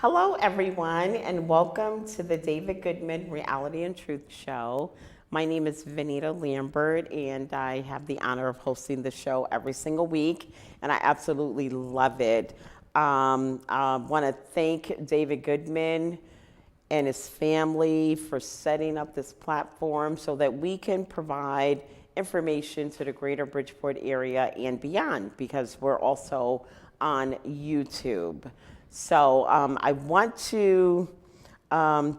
Hello, everyone, and welcome to the David Goodman Reality and Truth Show. My name is Vanita Lambert, and I have the honor of hosting the show every single week, and I absolutely love it. I want to thank David Goodman and his family for setting up this platform so that we can provide information to the greater Bridgeport area and beyond, because we're also on YouTube. So I want to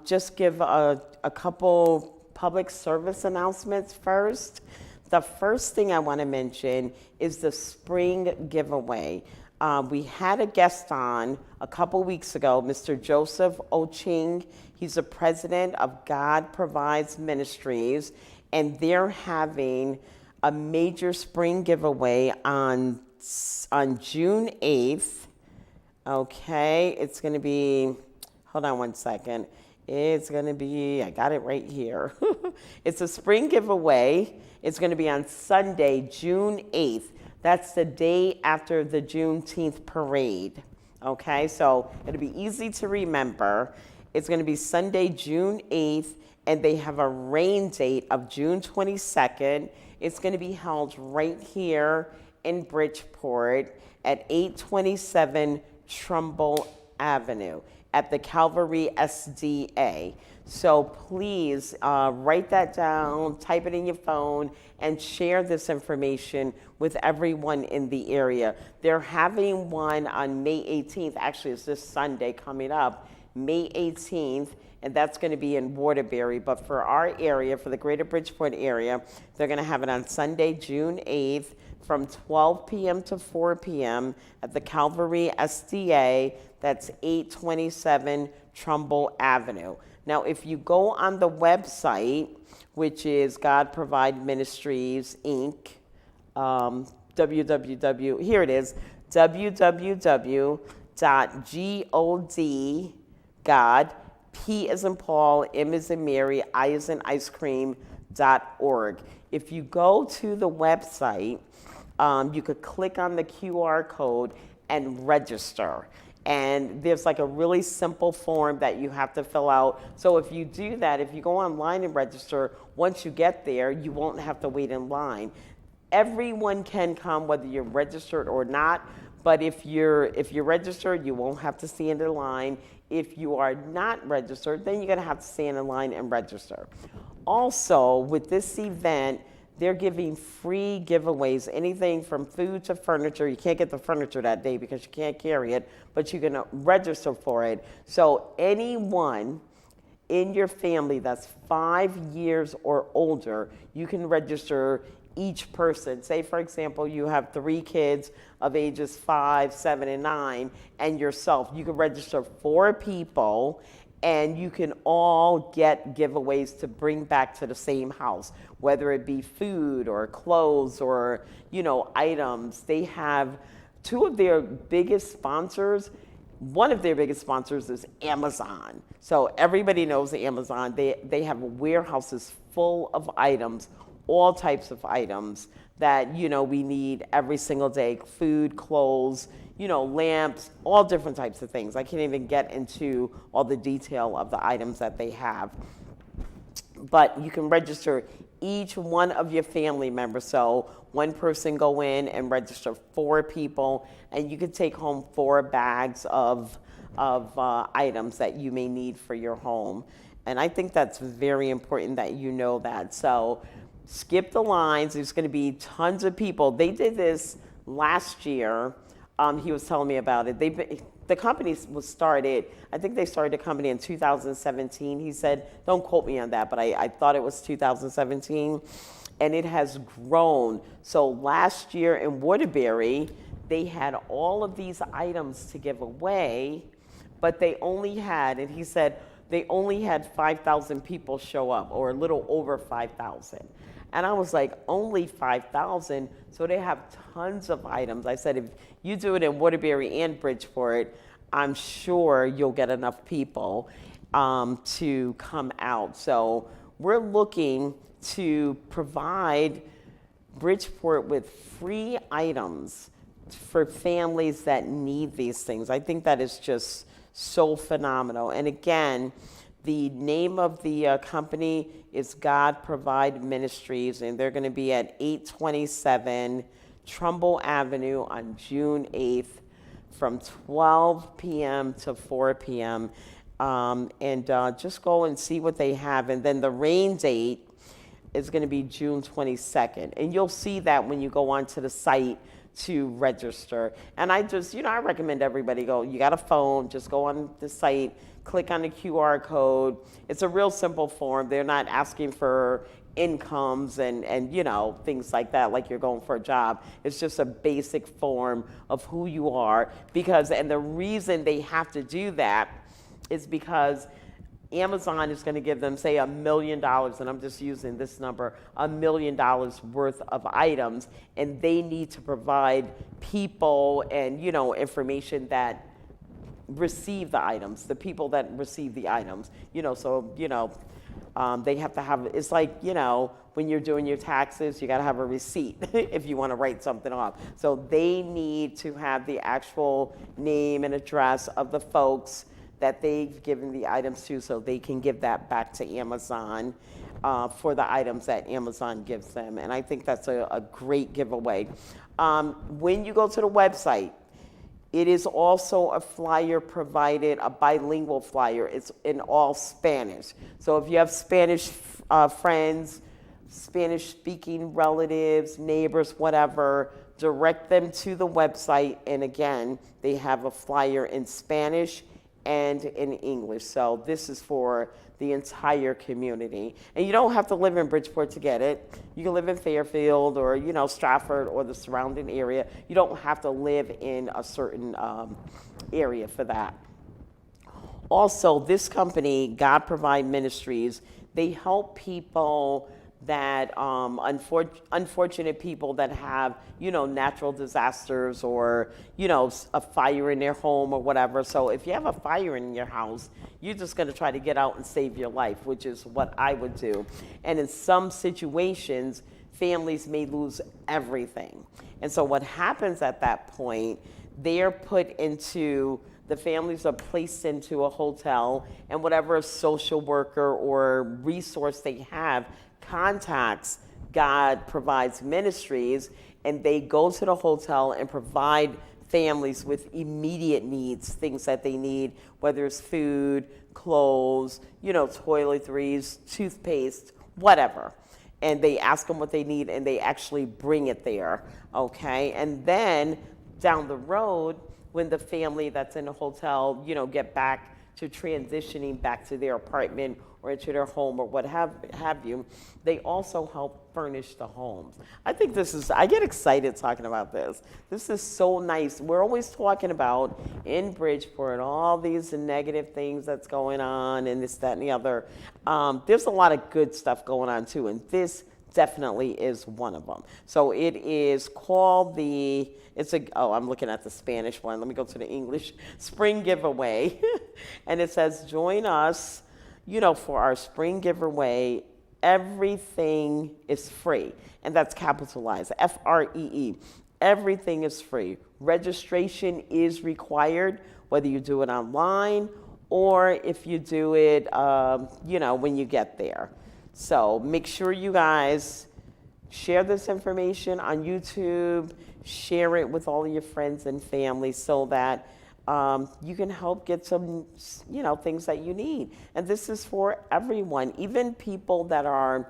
just give a couple public service announcements first. The first thing I want to mention is the spring giveaway. We had a guest on a couple weeks ago, Mr. Joseph Oching. He's the president of God Provides Ministries, and they're having a major spring giveaway on June 8th. Okay, it's going to be, hold on one second. It's going to be, I got it right here. It's a spring giveaway. It's going to be on Sunday, June 8th. That's the day after the Juneteenth parade. Okay, so it'll be easy to remember. It's going to be Sunday, June 8th, and they have a rain date of June 22nd. It's going to be held right here in Bridgeport at 827 Trumbull Avenue at the Calvary SDA. So please write that down, type it in your phone, and share this information with everyone in the area. They're having one on May 18th. Actually, it's this Sunday coming up, May 18th, and that's going to be in Waterbury. But for our area, for the greater Bridgeport area, they're going to have it on Sunday, June 8th, from 12 p.m. to 4 p.m. at the Calvary SDA. That's 827 Trumbull Avenue. Now, if you go on the website, which is God Provide Ministries, Inc., here it is, www.God, P as in Paul, M as in Mary, I as in ice cream.org. If you go to the website, you could click on the QR code and register. And there's like a really simple form that you have to fill out. So if you do that, if you go online and register, once you get there, you won't have to wait in line. Everyone can come, whether you're registered or not. But if you're registered, you won't have to stand in line. If you are not registered, then you're going to have to stand in line and register. Also, with this event, they're giving free giveaways, anything from food to furniture. You can't get the furniture that day because you can't carry it, but you can register for it. So anyone in your family that's 5 years or older, you can register each person. Say, for example, you have 3 kids of ages 5, 7, and 9, and yourself. You can register 4 people, and you can all get giveaways to bring back to the same house, whether it be food or clothes or, items. They have 2 of their biggest sponsors. One of their biggest sponsors is Amazon. So everybody knows Amazon. They have warehouses full of items, all types of items that, we need every single day: food, clothes, lamps, all different types of things. I can't even get into all the detail of the items that they have. But you can register each one of your family members. So one person go in and register 4 people, and you can take home 4 bags of items that you may need for your home. And I think that's very important that you know that. So skip the lines. There's going to be tons of people. They did this last year. He was telling me about it. The company was started, I think they started the company in 2017. He said, don't quote me on that, but I thought it was 2017. And it has grown. So last year in Waterbury, they had all of these items to give away, but they only had, and he said, they only had 5,000 people show up, or a little over 5,000. And I was like, only 5,000? So they have tons of items. I said, if you do it in Waterbury and Bridgeport, I'm sure you'll get enough people to come out. So we're looking to provide Bridgeport with free items for families that need these things. I think that is just so phenomenal. And again, the name of the company is God Provide Ministries, and they're going to be at 827 Trumbull Avenue on June 8th from 12 p.m. to 4 p.m. And just go and see what they have. And then the rain date is going to be June 22nd. And you'll see that when you go onto the site to register. And I just, I recommend everybody go. You got a phone, just go on the site, click on the QR code. It's a real simple form. They're not asking for incomes and things like that, like you're going for a job. It's just a basic form of who you are, and the reason they have to do that is because Amazon is going to give them, say, $1 million, and I'm just using this number, $1 million worth of items, and they need to provide people and, information that receive the items, the people that receive the items, they have to have, it's like, when you're doing your taxes, you got to have a receipt if you want to write something off. So they need to have the actual name and address of the folks that they've given the items to, so they can give that back to Amazon for the items that Amazon gives them. And I think that's a great giveaway. When you go to the website, it is also a flyer provided, a bilingual flyer. It's in all Spanish. So if you have Spanish friends, Spanish-speaking relatives, neighbors, whatever, direct them to the website. And again, they have a flyer in Spanish and in English. So this is for the entire community. And you don't have to live in Bridgeport to get it. You can live in Fairfield or, Stratford or the surrounding area. You don't have to live in a certain area for that. Also, this company, God Provide Ministries, they help people that unfortunate people that have natural disasters or a fire in their home or whatever. So if you have a fire in your house, you're just going to try to get out and save your life, which is what I would do. And in some situations, families may lose everything. And so what happens at that point, they're put into, the families are placed into a hotel, and whatever social worker or resource they have contacts God Provides Ministries, and they go to the hotel and provide families with immediate needs, things that they need, whether it's food, clothes, toiletries, toothpaste, whatever. And they ask them what they need, and they actually bring it there, okay? And then down the road, when the family that's in the hotel, get back to transitioning back to their apartment or into their home or what have you, they also help furnish the homes. I think I get excited talking about this. This is so nice. We're always talking about in Bridgeport all these negative things that's going on and this, that, and the other. There's a lot of good stuff going on too, and this definitely is one of them. So it is called I'm looking at the Spanish one. Let me go to the English. Spring Giveaway. And it says, join us, for our spring giveaway. Everything is free. And that's capitalized, Free. Everything is free. Registration is required, whether you do it online or if you do it, when you get there. So make sure you guys share this information on YouTube, share it with all of your friends and family so that you can help get some, things that you need. And this is for everyone, even people that are,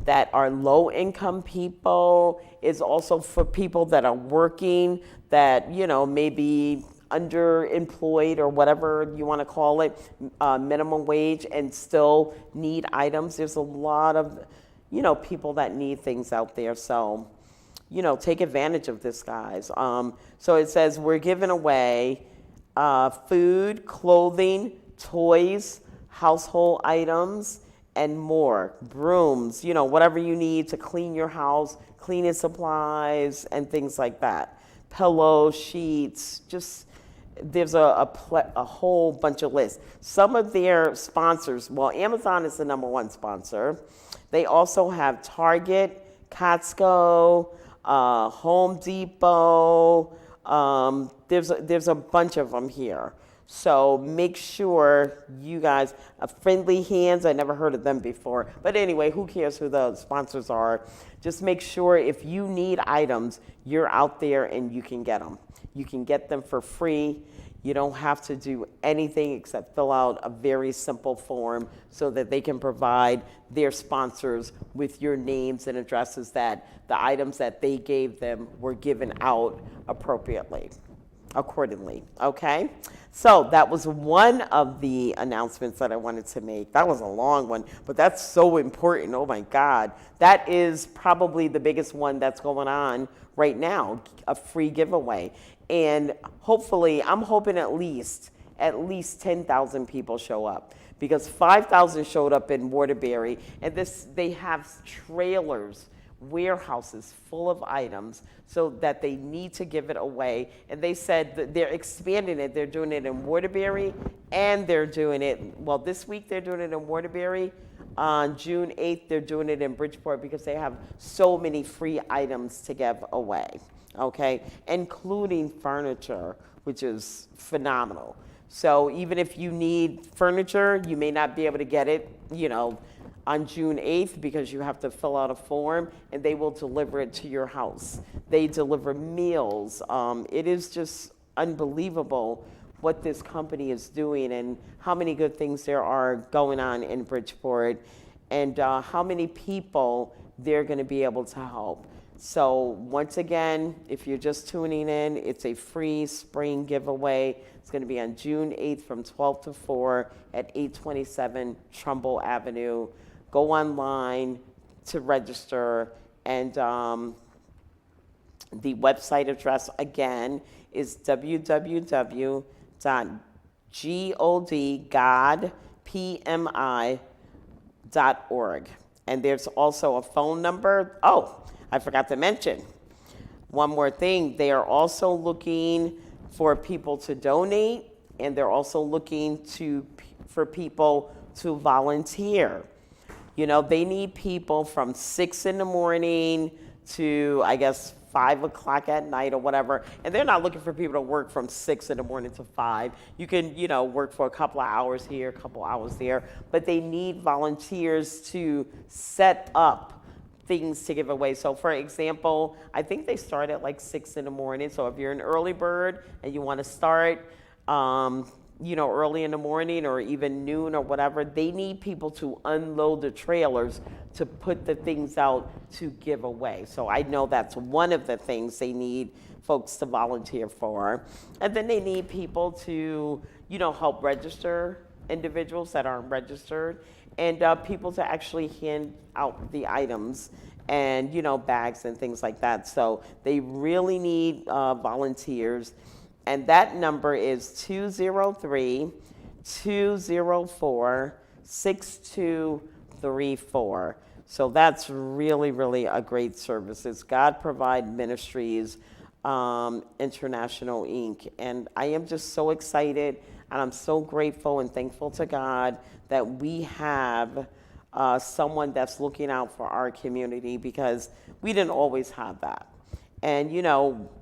that are low income people. It's also for people that are working, that, maybe underemployed or whatever you want to call it, minimum wage, and still need items. There's a lot of, people that need things out there. So, take advantage of this, guys. So it says we're giving away food, clothing, toys, household items, and more. Brooms, whatever you need to clean your house, cleaning supplies, and things like that. Pillows, sheets, just there's a whole bunch of lists. Some of their sponsors, well, Amazon is the #1 sponsor. They also have Target, Costco, Home Depot. There's a bunch of them here. So make sure you guys, Friendly Hands, I never heard of them before. But anyway, who cares who the sponsors are? Just make sure if you need items, you're out there and you can get them. You can get them for free. You don't have to do anything except fill out a very simple form so that they can provide their sponsors with your names and addresses that the items that they gave them were given out accordingly, okay? So that was one of the announcements that I wanted to make. That was a long one, but that's so important. Oh my God. That is probably the biggest one that's going on right now, a free giveaway. And hopefully, I'm hoping at least 10,000 people show up, because 5,000 showed up in Waterbury, and they have trailers, warehouses full of items, so that they need to give it away. And they said that they're expanding it. They're doing it in Waterbury, and they're doing it, well, this week they're doing it in Waterbury. On June 8th, they're doing it in Bridgeport, because they have so many free items to give away, okay, including furniture, which is phenomenal. So even if you need furniture, you may not be able to get it, on June 8th, because you have to fill out a form, and they will deliver it to your house. They deliver meals. It is just unbelievable what this company is doing and how many good things there are going on in Bridgeport, and how many people they're going to be able to help. So once again, if you're just tuning in, it's a free spring giveaway. It's going to be on June 8th from 12 to 4 at 827 Trumbull Avenue. Go online to register, and the website address again is www.godpmi.org. And there's also a phone number. Oh, I forgot to mention one more thing. They are also looking for people to donate, and they're also looking for people to volunteer. They need people from 6 in the morning to, I guess, 5 o'clock at night or whatever. And they're not looking for people to work from 6 in the morning to 5. You can, work for a couple of hours here, a couple of hours there. But they need volunteers to set up things to give away. So for example, I think they start at like 6 in the morning. So if you're an early bird and you want to start, early in the morning or even noon or whatever, they need people to unload the trailers to put the things out to give away. So I know that's one of the things they need folks to volunteer for. And then they need people to, help register individuals that aren't registered, and people to actually hand out the items and, bags and things like that. So they really need volunteers. And that number is 203-204-6234. So that's really, really a great service. It's God Provide Ministries International, Inc. And I am just so excited, and I'm so grateful and thankful to God that we have someone that's looking out for our community, because we didn't always have that. And,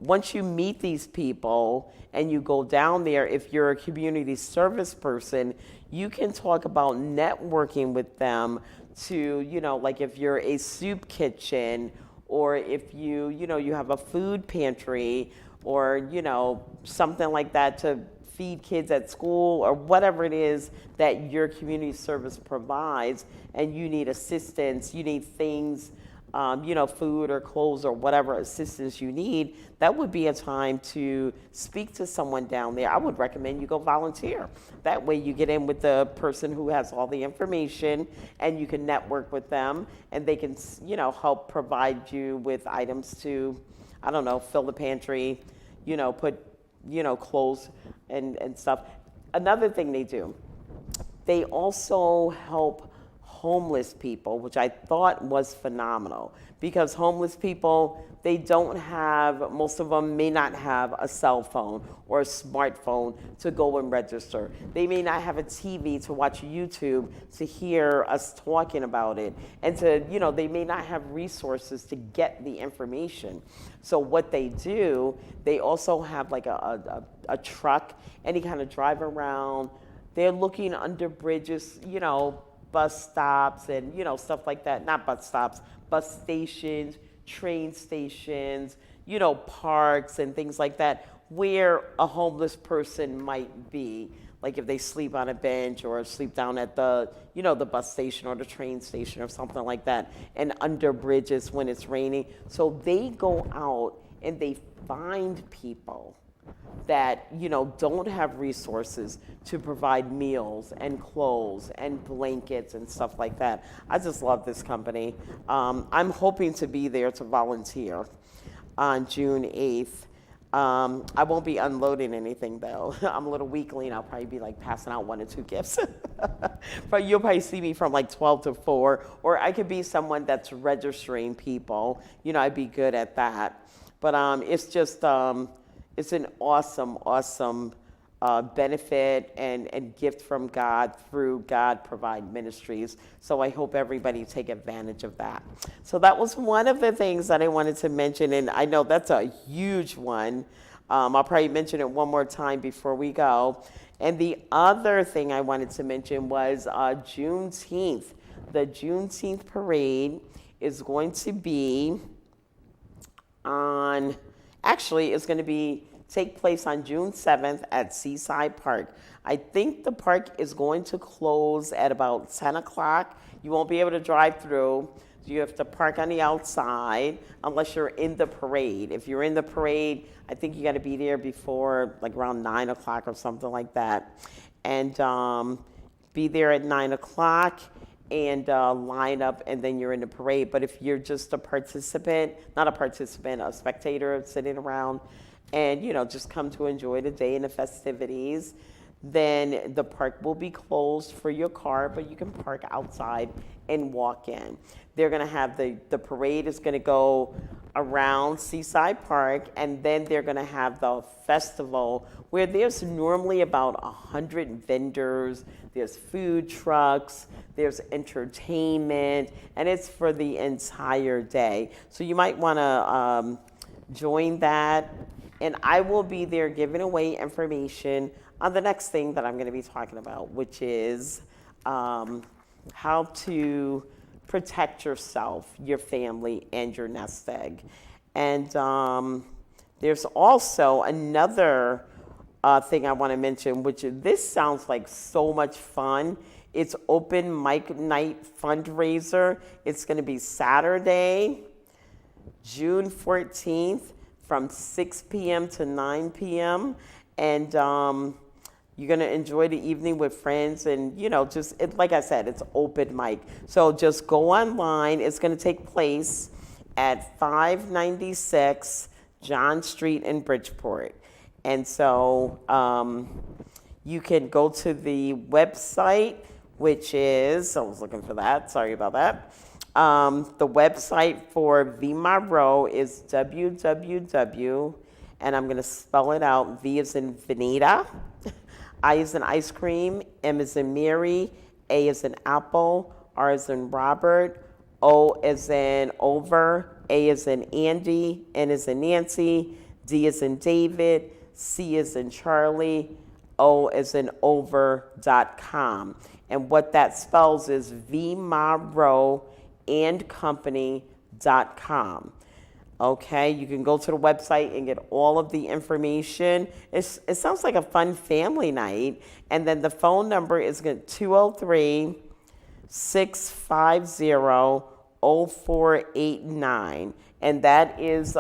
once you meet these people and you go down there, if you're a community service person, you can talk about networking with them to, like if you're a soup kitchen, or if you have a food pantry, or, something like that to feed kids at school, or whatever it is that your community service provides, and you need assistance, you need things, food or clothes or whatever assistance you need, that would be a time to speak to someone down there. I would recommend you go volunteer. That way you get in with the person who has all the information, and you can network with them, and they can, help provide you with items to, I don't know, fill the pantry, put, clothes and stuff. Another thing they do, they also help homeless people, which I thought was phenomenal because homeless people, they don't have, most of them may not have a cell phone or a smartphone to go and register. They may not have a TV to watch YouTube to hear us talking about it. And to, they may not have resources to get the information. So what they do, they also have like a truck, any kind of drive around. They're looking under bridges, bus stops and, stuff like that. Not bus stops, bus stations, train stations, parks and things like that, where a homeless person might be. Like if they sleep on a bench or sleep down at the, the bus station or the train station or something like that, and under bridges when it's raining. So they go out and they find people that don't have resources to provide meals and clothes and blankets and stuff like that. I just love this company. I'm hoping to be there to volunteer on June 8th. I won't be unloading anything though. I'm a little weakly and I'll probably be like passing out 1 or 2 gifts. But you'll probably see me from like 12 to 4, or I could be someone that's registering people. I'd be good at that. But it's just, it's an awesome benefit and gift from God through God Provide Ministries. So I hope everybody take advantage of that. So that was one of the things that I wanted to mention, and I know that's a huge one. I'll probably mention it one more time before we go. And the other thing I wanted to mention was Juneteenth. The Juneteenth parade is going to be it's going to take place on June 7th at Seaside Park. I think the park is going to close at about 10 o'clock. You won't be able to drive through. You have to park on the outside unless you're in the parade. If you're in the parade, I think you got to be there before like around 9 o'clock or something like that. And be there at 9 o'clock and line up, and then you're in the parade. But if you're just a participant, not a participant, a spectator sitting around, and just come to enjoy the day and the festivities, then the park will be closed for your car, but you can park outside and walk in. They're going to have the parade is going to go around Seaside Park, and then they're going to have the festival where there's normally about 100 vendors, there's food trucks, there's entertainment, and it's for the entire day. So you might want to join that. And I will be there giving away information on the next thing that I'm going to be talking about, which is how to protect yourself, your family, and your nest egg. And there's also another thing I want to mention, which this sounds like so much fun. It's open mic night fundraiser. It's going to be Saturday, June 14th. From 6 p.m. to 9 p.m. And you're going to enjoy the evening with friends. And, like I said, it's open mic. So just go online. It's going to take place at 596 John Street in Bridgeport. And so you can go to the website, which is, I was looking for that. Sorry about that. The website for VMARO is www, and I'm going to spell it out. V as in Veneta, I as in ice cream, M as in Mary, A as in apple, R as in Robert, O as in over, A as in Andy, N as in Nancy, D as in David, C as in Charlie, O as in over.com. And what that spells is VMAROandcompany.com. Okay, you can go to the website and get all of the information. It sounds like a fun family night. And then the phone number is 203-650-0489. And that is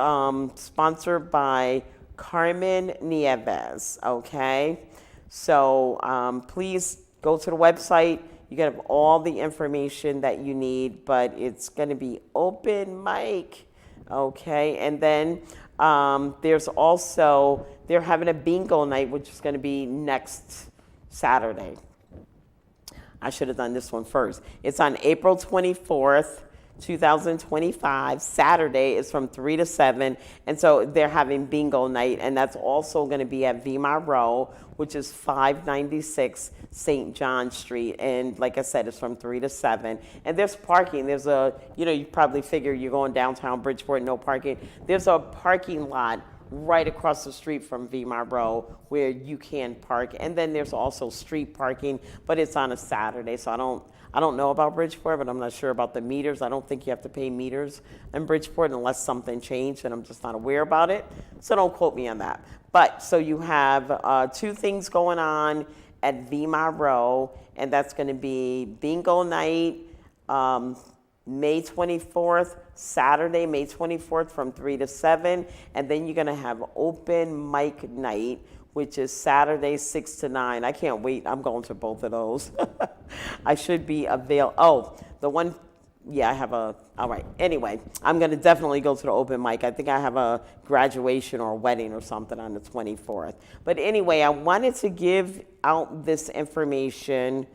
sponsored by Carmen Nieves. Okay, so please go to the website. You can have all the information that you need, but it's going to be open mic. Okay, and then they're having a bingo night, which is going to be next Saturday. I should have done this one first. It's on April 24th, 2025. Saturday is from 3 to 7. And so they're having bingo night, and that's also going to be at Vimar Row, which is 596 St. John Street. And like I said, it's from 3 to 7. And there's parking. There's you probably figure you're going downtown Bridgeport, no parking. There's a parking lot right across the street from Vimar Row where you can park. And then there's also street parking, but it's on a Saturday. So I don't know about Bridgeport, but I'm not sure about the meters. I don't think you have to pay meters in Bridgeport unless something changed, and I'm just not aware about it. So don't quote me on that. But so you have two things going on at Vimar Row, and that's going to be bingo night, May 24th, Saturday, May 24th from 3 to 7. And then you're going to have open mic night, which is Saturday, 6 to 9. I can't wait. I'm going to both of those. I should be available. Oh, the one, yeah, I have all right. Anyway, I'm going to definitely go to the open mic. I think I have a graduation or a wedding or something on the 24th. But anyway, I wanted to give out this information.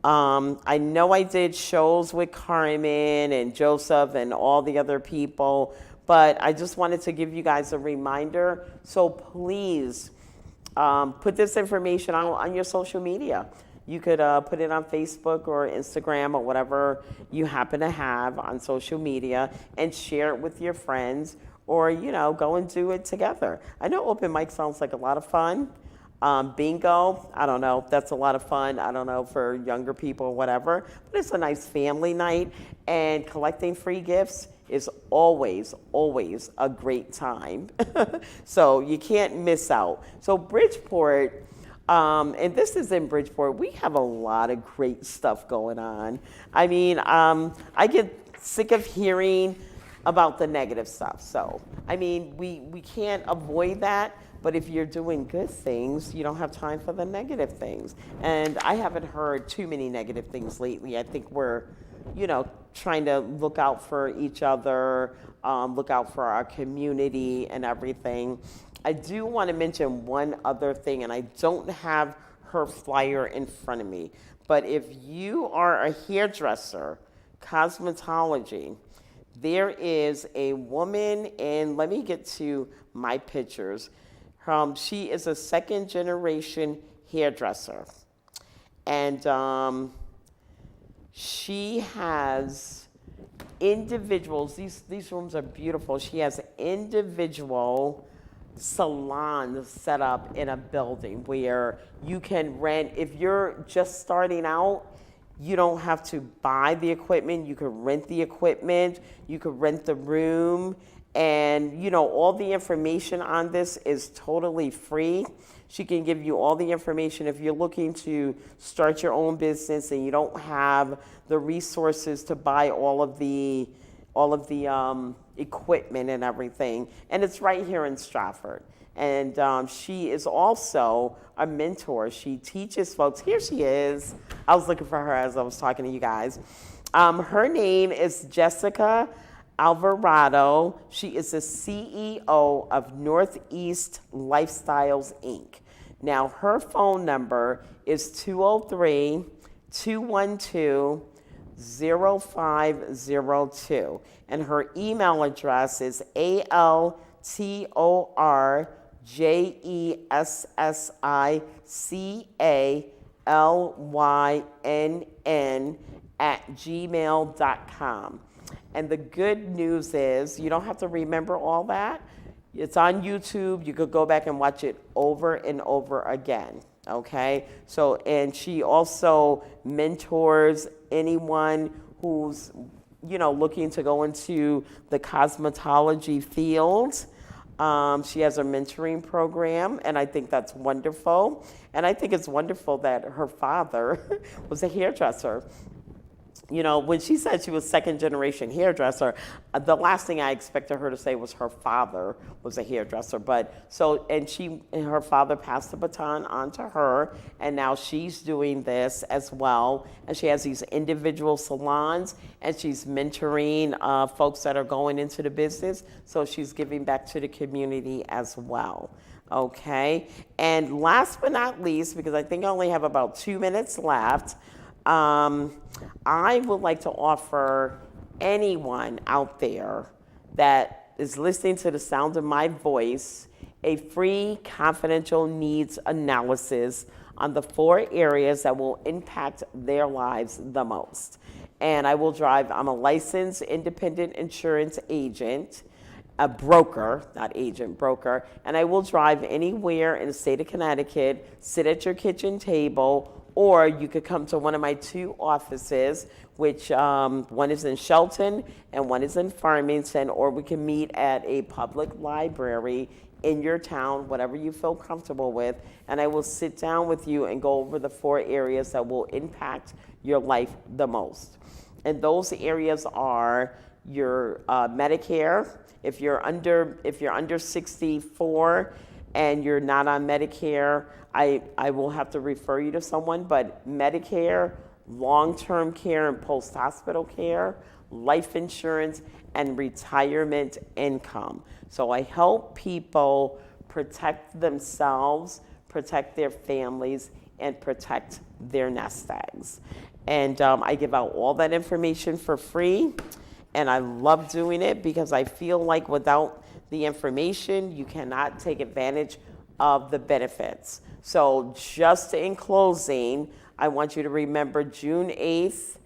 I know I did shows with Carmen and Joseph and all the other people, but I just wanted to give you guys a reminder. So please put this information on your social media. You could put it on Facebook or Instagram or whatever you happen to have on social media and share it with your friends, or, go and do it together. I know open mic sounds like a lot of fun. Bingo, I don't know, that's a lot of fun. I don't know, for younger people or whatever, but it's a nice family night, and collecting free gifts is always, always a great time. So you can't miss out. So Bridgeport, and this is in Bridgeport, we have a lot of great stuff going on. I mean, I get sick of hearing about the negative stuff. So, I mean, we can't avoid that. But if you're doing good things, you don't have time for the negative things. And I haven't heard too many negative things lately. I think we're, trying to look out for each other, look out for our community and everything. I do want to mention one other thing, and I don't have her flyer in front of me. But if you are a hairdresser, cosmetology, there is a woman, and let me get to my pictures. She is a second generation hairdresser, and she has individuals. These rooms are beautiful. She has individual salons set up in a building where you can rent. If you're just starting out, you don't have to buy the equipment. You can rent the equipment. You can rent the room. And, all the information on this is totally free. She can give you all the information if you're looking to start your own business and you don't have the resources to buy all of the equipment and everything. And it's right here in Stratford. And she is also a mentor. She teaches folks. Here she is. I was looking for her as I was talking to you guys. Her name is Jessica Alvarado. She is the CEO of Northeast Lifestyles, Inc. Now, her phone number is 203-212-0502. And her email address is altorjessicalynn@gmail.com. And the good news is you don't have to remember all that. It's on YouTube. You could go back and watch it over and over again. Okay? So, and she also mentors anyone who's, looking to go into the cosmetology field. She has a mentoring program, and I think that's wonderful. And I think it's wonderful that her father was a hairdresser. When she said she was second generation hairdresser, the last thing I expected her to say was her father was a hairdresser. And her father passed the baton on to her, and now she's doing this as well. And she has these individual salons, and she's mentoring folks that are going into the business. So she's giving back to the community as well. Okay. And last but not least, because I think I only have about 2 minutes left, Um, I would like to offer anyone out there that is listening to the sound of my voice a free confidential needs analysis on the 4 areas that will impact their lives the most. And I'm a licensed independent insurance agent, a broker, not agent, broker, and I will drive anywhere in the state of Connecticut, sit at your kitchen table, or you could come to one of my 2 offices, which one is in Shelton and one is in Farmington, or we can meet at a public library in your town, whatever you feel comfortable with, and I will sit down with you and go over the 4 areas that will impact your life the most. And those areas are your Medicare. If you're under 64 and you're not on Medicare, I will have to refer you to someone, but Medicare, long-term care and post-hospital care, life insurance, and retirement income. So I help people protect themselves, protect their families, and protect their nest eggs. And I give out all that information for free, and I love doing it because I feel like without the information, you cannot take advantage of the benefits. So just in closing, I want you to remember June 8th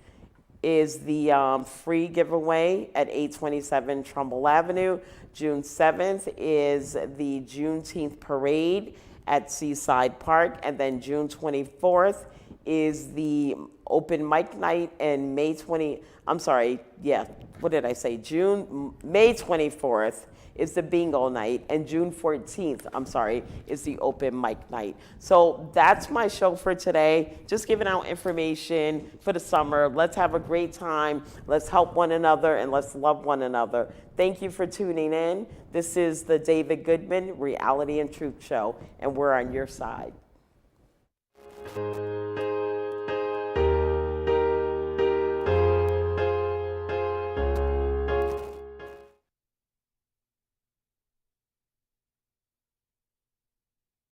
is the free giveaway at 827 Trumbull Avenue. June 7th is the Juneteenth parade at Seaside Park. And then June 24th is the open mic night, and May 24th is the bingo night, and June 14th, is the open mic night. So that's my show for today. Just giving out information for the summer. Let's have a great time. Let's help one another, and let's love one another. Thank you for tuning in. This is the David Goodman Reality and Truth Show, and we're on your side.